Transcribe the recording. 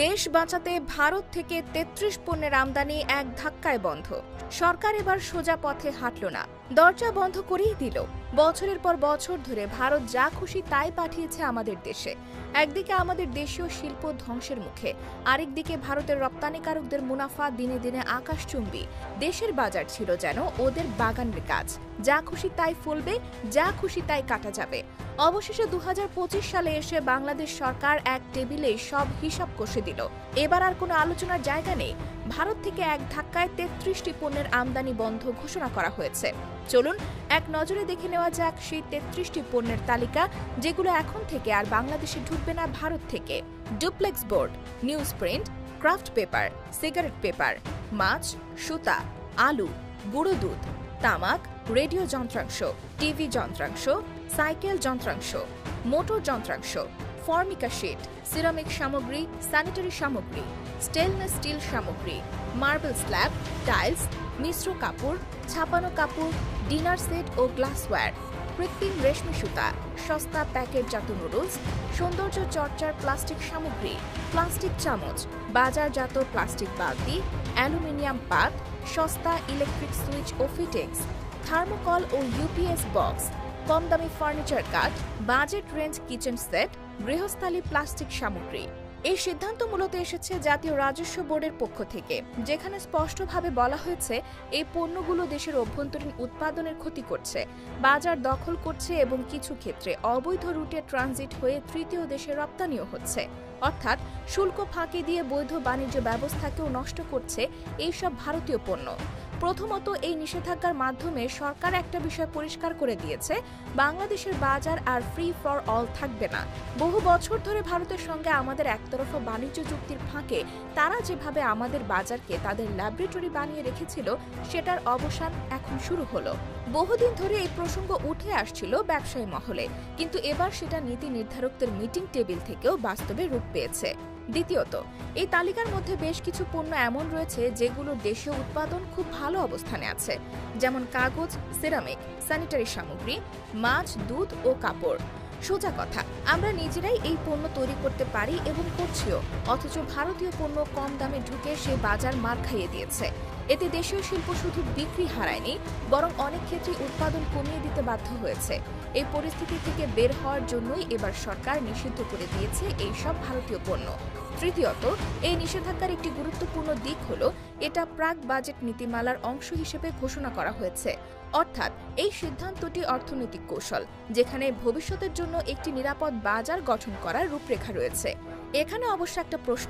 দেশ বাঁচাতে ভারত থেকে ৩৩ পণ্যের আমদানি এক ধাক্কায় বন্ধ। সরকার এবার সোজা পথে হাঁটল না, দরজা বন্ধ করেই দিল। বছরের পর বছর ধরে ভারত যা খুশি তাই পাঠিয়েছে আমাদের দেশে। একদিকে আমাদের দেশীয় শিল্প ধ্বংসের মুখে, আরেকদিকে ভারতের রপ্তানিকারকদের মুনাফা দিনে দিনে আকাশচুম্বী। দেশের বাজার ছিল যেন ওদের বাগানের গাছ, যা খুশি তাই ফলবে, যা খুশি তাই কাটা যাবে। অবশেষে ২০২৫ সালে এসে বাংলাদেশ সরকার এক টেবিলে সব হিসাব কষে দিল। এবার আর কোনো আলোচনার জায়গা নেই। ভারত থেকে এক ধাক্কায় ৩৩টি পণ্যের আমদানি বন্ধ ঘোষণা করা হয়েছে। চলুন এক নজরে দেখে নেওয়া যাক সেই ৩৩টি পণ্যের তালিকা, যেগুলো এখন থেকে আর বাংলাদেশে ঢুকবে না ভারত থেকে। Duplex board, newsprint, kraft paper, cigarette paper, মাছ, সুতা, আলু, গুঁড়ো দুধ, তামাক, রেডিও যন্ত্রাংশ, টিভি যন্ত্রাংশ, সাইকেল যন্ত্রাংশ, মোটর যন্ত্রাংশ, ফর্মিকা শিট, সিরামিক সামগ্রী, স্যানিটারি সামগ্রী, স্টেনলেস স্টিল সামগ্রী, মার্বেল স্ল্যাব, টাইলস, মিশ্র কাপড়, ছাপানো কাপড়, ডিনার সেট ও গ্লাসওয়্যার, কৃত্রিম রেশমি সুতা, সস্তা প্যাকেটজাত নুডলস, সৌন্দর্য চর্চার প্লাস্টিক সামগ্রী, প্লাস্টিক চামচ, বাজারজাত প্লাস্টিক বালতি, অ্যালুমিনিয়াম পাত, সস্তা ইলেকট্রিক সুইচ ও ফিটিংস, থার্মোকল ও ইউপিএস বক্স, কম দামি ফার্নিচার কাঠ, বাজেট রেঞ্জ কিচেন সেট, গৃহস্থালী প্লাস্টিক সামগ্রী। এই সিদ্ধান্ত মূলত এসেছে জাতীয় রাজস্ব বোর্ডের পক্ষ থেকে, যেখানে স্পষ্টভাবে বলা হয়েছে এই পণ্যগুলো দেশের অভ্যন্তরীণ উৎপাদনের ক্ষতি করছে, বাজার দখল করছে এবং কিছু ক্ষেত্রে অবৈধ রুটে ট্রানজিট হয়ে তৃতীয় দেশে রপ্তানিও হচ্ছে। অর্থাৎ শুল্ক ফাঁকি দিয়ে বৈধ বাণিজ্য ব্যবস্থাকেও নষ্ট করছে এইসব ভারতীয় পণ্য। প্রথমত, এই নিষেধাজ্ঞার মাধ্যমে সরকার একটা বিষয় পরিষ্কার করে দিয়েছে, বাংলাদেশের বাজার আর ফ্রি ফর অল থাকবে না। বহু বছর ধরে ভারতের সঙ্গে আমাদের একতরফা বাণিজ্য চুক্তির ফাঁকে তারা যেভাবে আমাদের বাজারকে তাদের ল্যাবরেটরি বানিয়ে রেখেছিল, সেটার অবসান এখন শুরু হলো। বহুদিন ধরে এই প্রসঙ্গ উঠে আসছিল ব্যবসায়ী মহলে, কিন্তু এবার সেটা নীতি নির্ধারকদের মিটিং টেবিল থেকেও বাস্তবে রূপ পেয়েছে। দ্বিতীয়ত, এই তালিকার মধ্যে বেশ কিছু পণ্য এমন রয়েছে যেগুলোর দেশীয় উৎপাদন খুব ভালো অবস্থানে আছে, যেমন কাগজ, সিরামিক, স্যানিটারি সামগ্রী, মাছ, দুধ ও কাপড়। সোজা কথা, আমরা নিজেরাই এই পণ্য তৈরি করতে পারি এবং করছিও, অথচ ভারতীয় পণ্য কম দামে ঢুকে সে বাজার মার খাইয়ে দিয়েছে। এতে দেশীয় শিল্প শুধু বিক্রি হারায়নি, বরং অনেক ক্ষেত্রে উৎপাদন কমিয়ে দিতে বাধ্য হয়েছে। এই পরিস্থিতি থেকে বের হওয়ার জন্যই এবার সরকার নিষিদ্ধ করে দিয়েছে এই সব ভারতীয় পণ্য। তৃতীয়ত, এই নিষেধাজ্ঞার একটি গুরুত্বপূর্ণ দিক হলো এটা প্রাক বাজেট নীতিমালার অংশ হিসেবে ঘোষণা করা হয়েছে। অর্থাৎ এই সিদ্ধান্তটি অর্থনৈতিক কৌশল, যেখানে ভবিষ্যতের জন্য একটি নিরাপদ বাজার গঠন করার রূপরেখা রয়েছে। এখানে অবশ্য একটা প্রশ্ন